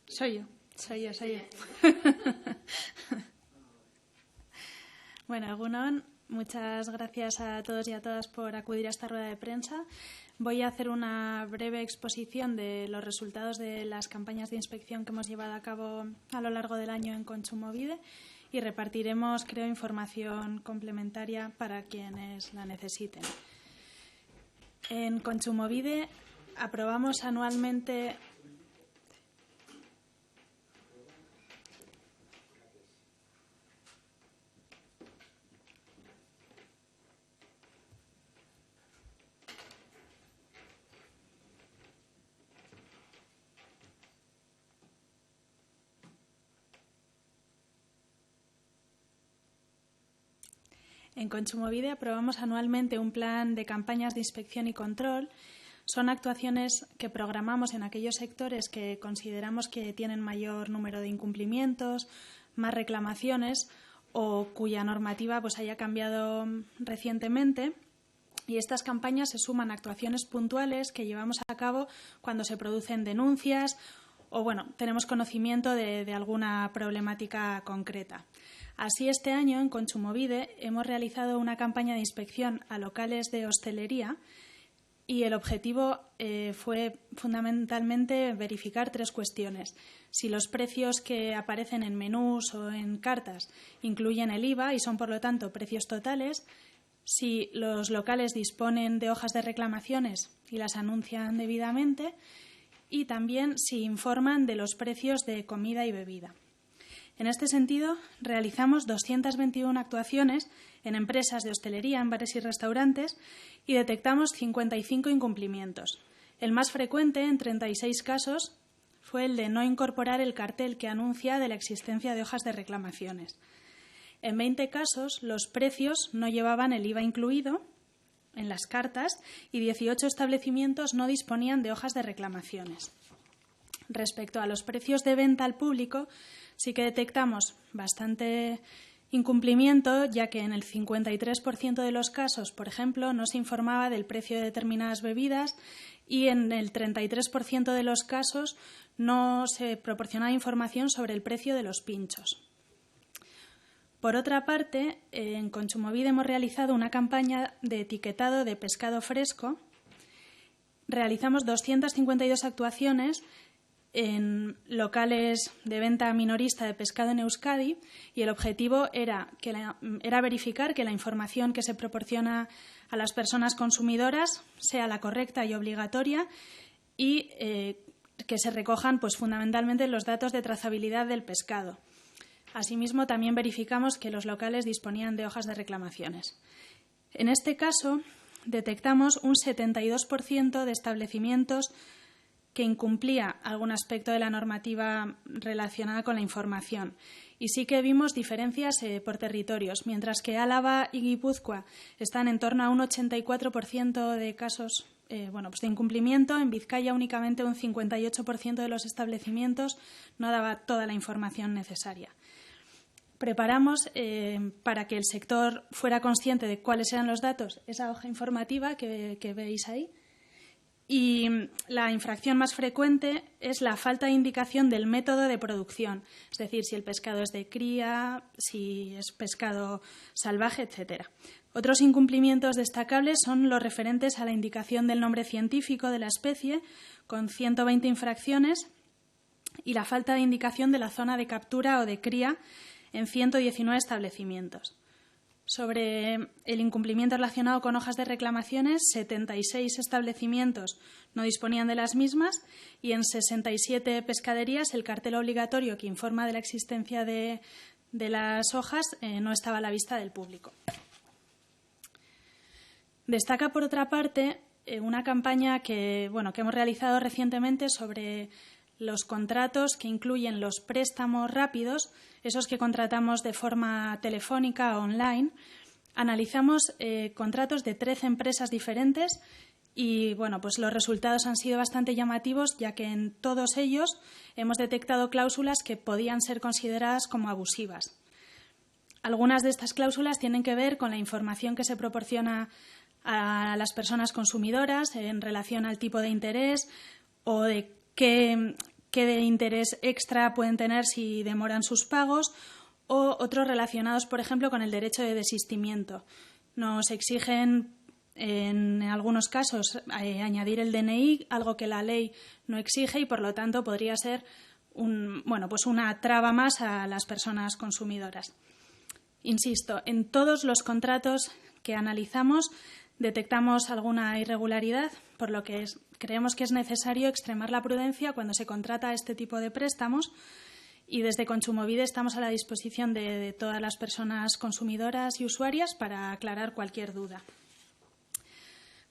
Soy yo. Bueno, Egunon, muchas gracias a todos y a todas por acudir a esta rueda de prensa. Voy a hacer una breve exposición de los resultados de las campañas de inspección que hemos llevado a cabo a lo largo del año en Kontsumobide y repartiremos, creo, información complementaria para quienes la necesiten. En Kontsumobide aprobamos anualmente En Kontsumobide aprobamos anualmente un plan de campañas de inspección y control. Son actuaciones que programamos en aquellos sectores que consideramos que tienen mayor número de incumplimientos, más reclamaciones o cuya normativa pues haya cambiado recientemente. Y estas campañas se suman a actuaciones puntuales que llevamos a cabo cuando se producen denuncias o tenemos conocimiento de alguna problemática concreta. Así, este año en Kontsumobide hemos realizado una campaña de inspección a locales de hostelería y el objetivo fue fundamentalmente verificar 3 cuestiones. Si los precios que aparecen en menús o en cartas incluyen el IVA y son, por lo tanto, precios totales, si los locales disponen de hojas de reclamaciones y las anuncian debidamente y también si informan de los precios de comida y bebida. En este sentido, realizamos 221 actuaciones en empresas de hostelería, en bares y restaurantes y detectamos 55 incumplimientos. El más frecuente, en 36 casos, fue el de no incorporar el cartel que anuncia de la existencia de hojas de reclamaciones. En 20 casos, los precios no llevaban el IVA incluido en las cartas y 18 establecimientos no disponían de hojas de reclamaciones. Respecto a los precios de venta al público, sí que detectamos bastante incumplimiento, ya que en el 53% de los casos, por ejemplo, no se informaba del precio de determinadas bebidas y en el 33% de los casos no se proporcionaba información sobre el precio de los pinchos. Por otra parte, en Kontsumobide hemos realizado una campaña de etiquetado de pescado fresco. Realizamos 252 actuaciones en locales de venta minorista de pescado en Euskadi y el objetivo era verificar que la información que se proporciona a las personas consumidoras sea la correcta y obligatoria y que se recojan fundamentalmente los datos de trazabilidad del pescado. Asimismo, también verificamos que los locales disponían de hojas de reclamaciones. En este caso, detectamos un 72% de establecimientos que incumplía algún aspecto de la normativa relacionada con la información. Y sí que vimos diferencias por territorios, mientras que Álava y Guipúzcoa están en torno a un 84% de casos de incumplimiento. En Vizcaya únicamente un 58% de los establecimientos no daba toda la información necesaria. Preparamos, para que el sector fuera consciente de cuáles eran los datos, esa hoja informativa que veis ahí. Y la infracción más frecuente es la falta de indicación del método de producción, es decir, si el pescado es de cría, si es pescado salvaje, etc. Otros incumplimientos destacables son los referentes a la indicación del nombre científico de la especie, con 120 infracciones, y la falta de indicación de la zona de captura o de cría en 119 establecimientos. Sobre el incumplimiento relacionado con hojas de reclamaciones, 76 establecimientos no disponían de las mismas y en 67 pescaderías el cartel obligatorio que informa de la existencia de las hojas no estaba a la vista del público. Destaca, por otra parte, una campaña que hemos realizado recientemente sobre los contratos que incluyen los préstamos rápidos, esos que contratamos de forma telefónica o online. Analizamos contratos de 13 empresas diferentes y pues los resultados han sido bastante llamativos, ya que en todos ellos hemos detectado cláusulas que podían ser consideradas como abusivas. Algunas de estas cláusulas tienen que ver con la información que se proporciona a las personas consumidoras en relación al tipo de interés o de qué de interés extra pueden tener si demoran sus pagos, o otros relacionados, por ejemplo, con el derecho de desistimiento. Nos exigen, en algunos casos, añadir el DNI, algo que la ley no exige y, por lo tanto, podría ser una traba más a las personas consumidoras. Insisto, en todos los contratos que analizamos detectamos alguna irregularidad, por lo que creemos que es necesario extremar la prudencia cuando se contrata este tipo de préstamos, y desde Kontsumobide estamos a la disposición de todas las personas consumidoras y usuarias para aclarar cualquier duda.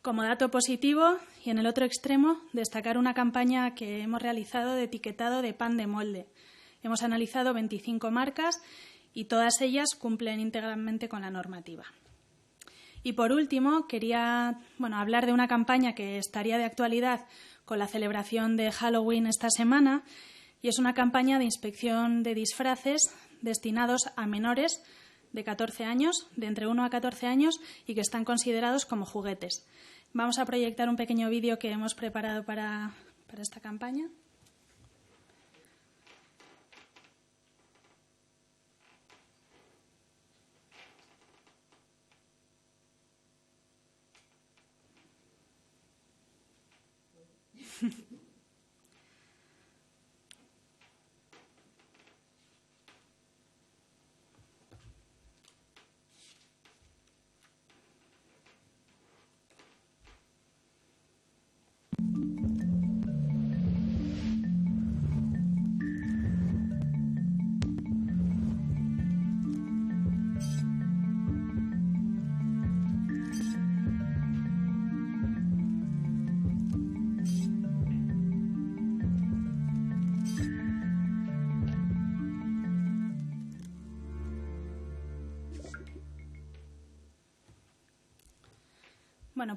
Como dato positivo, y en el otro extremo, destacar una campaña que hemos realizado de etiquetado de pan de molde. Hemos analizado 25 marcas y todas ellas cumplen íntegramente con la normativa. Y por último, quería hablar de una campaña que estaría de actualidad con la celebración de Halloween esta semana, y es una campaña de inspección de disfraces destinados a menores de 14 años, de entre 1 a 14 años, y que están considerados como juguetes. Vamos a proyectar un pequeño vídeo que hemos preparado para esta campaña.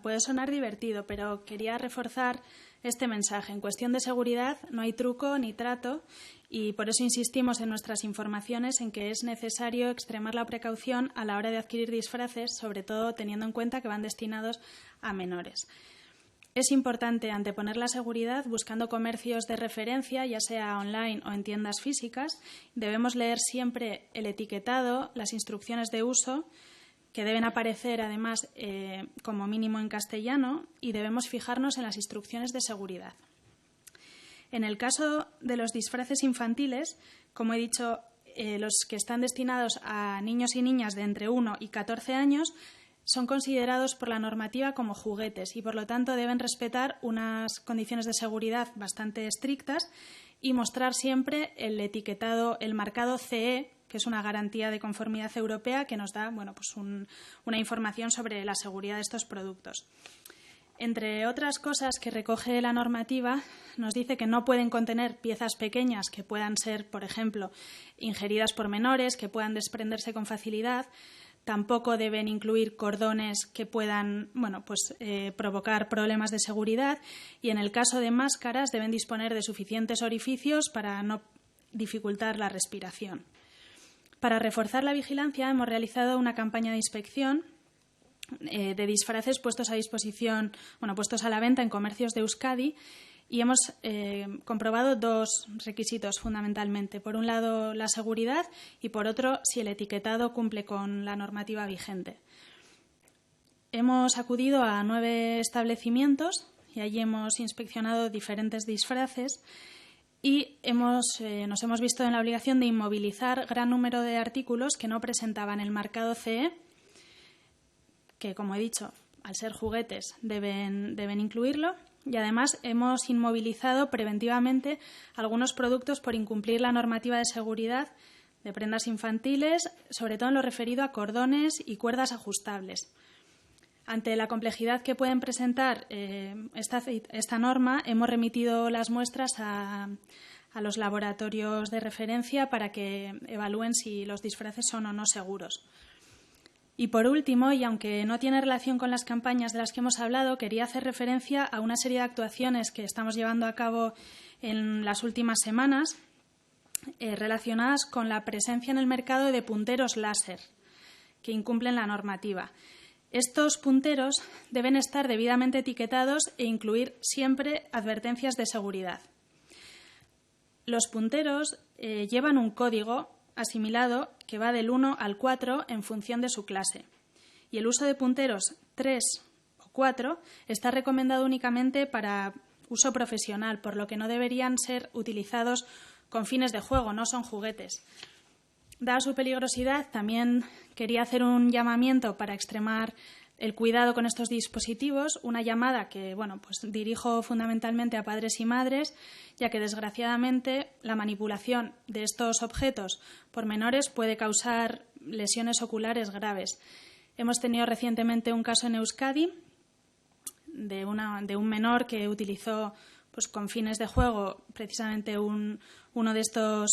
Puede sonar divertido, pero quería reforzar este mensaje. En cuestión de seguridad no hay truco ni trato, y por eso insistimos en nuestras informaciones en que es necesario extremar la precaución a la hora de adquirir disfraces, sobre todo teniendo en cuenta que van destinados a menores. Es importante anteponer la seguridad buscando comercios de referencia, ya sea online o en tiendas físicas. Debemos leer siempre el etiquetado, las instrucciones de uso, que deben aparecer además como mínimo en castellano, y debemos fijarnos en las instrucciones de seguridad. En el caso de los disfraces infantiles, como he dicho, los que están destinados a niños y niñas de entre 1 y 14 años son considerados por la normativa como juguetes y, por lo tanto, deben respetar unas condiciones de seguridad bastante estrictas y mostrar siempre el etiquetado, el marcado CE, que es una garantía de conformidad europea que nos da una información sobre la seguridad de estos productos. Entre otras cosas que recoge la normativa, nos dice que no pueden contener piezas pequeñas que puedan ser, por ejemplo, ingeridas por menores, que puedan desprenderse con facilidad. Tampoco deben incluir cordones que puedan provocar problemas de seguridad, y en el caso de máscaras deben disponer de suficientes orificios para no dificultar la respiración. Para reforzar la vigilancia hemos realizado una campaña de inspección de disfraces puestos a disposición, puestos a la venta en comercios de Euskadi, y hemos comprobado dos requisitos fundamentalmente. Por un lado, la seguridad, y por otro, si el etiquetado cumple con la normativa vigente. hemos acudido a 9 establecimientos y allí hemos inspeccionado diferentes disfraces y nos hemos visto en la obligación de inmovilizar gran número de artículos que no presentaban el marcado CE, que, como he dicho, al ser juguetes deben incluirlo. Y además hemos inmovilizado preventivamente algunos productos por incumplir la normativa de seguridad de prendas infantiles, sobre todo en lo referido a cordones y cuerdas ajustables. Ante la complejidad que pueden presentar esta norma, hemos remitido las muestras a los laboratorios de referencia para que evalúen si los disfraces son o no seguros. Y por último, y aunque no tiene relación con las campañas de las que hemos hablado, quería hacer referencia a una serie de actuaciones que estamos llevando a cabo en las últimas semanas relacionadas con la presencia en el mercado de punteros láser que incumplen la normativa. Estos punteros deben estar debidamente etiquetados e incluir siempre advertencias de seguridad. Los punteros llevan un código asimilado que va del 1 al 4 en función de su clase. Y el uso de punteros 3 o 4 está recomendado únicamente para uso profesional, por lo que no deberían ser utilizados con fines de juego, no son juguetes. Dada su peligrosidad, también quería hacer un llamamiento para extremar el cuidado con estos dispositivos, una llamada que dirijo fundamentalmente a padres y madres, ya que desgraciadamente la manipulación de estos objetos por menores puede causar lesiones oculares graves. Hemos tenido recientemente un caso en Euskadi de un menor que utilizó con fines de juego precisamente uno de estos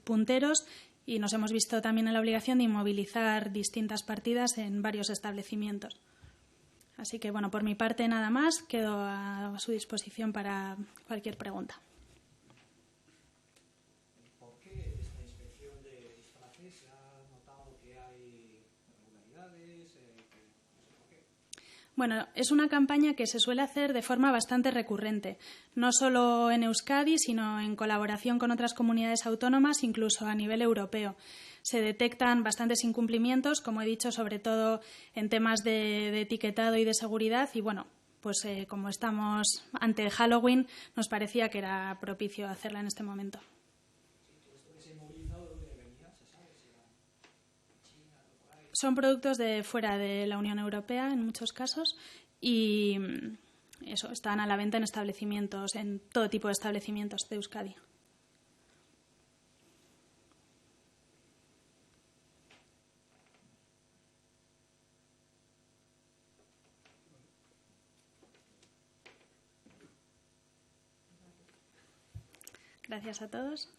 punteros, y nos hemos visto también en la obligación de inmovilizar distintas partidas en varios establecimientos. Así que, por mi parte nada más, quedo a su disposición para cualquier pregunta. ¿Por qué esta inspección de disfraces? ¿Se ha notado que hay irregularidades? No sé por qué. Bueno, es una campaña que se suele hacer de forma bastante recurrente, no solo en Euskadi, sino en colaboración con otras comunidades autónomas, incluso a nivel europeo. Se detectan bastantes incumplimientos, como he dicho, sobre todo en temas de etiquetado y de seguridad. Y como estamos ante Halloween, nos parecía que era propicio hacerla en este momento. Son productos de fuera de la Unión Europea en muchos casos y están a la venta en establecimientos, en todo tipo de establecimientos de Euskadi. Gracias a todos.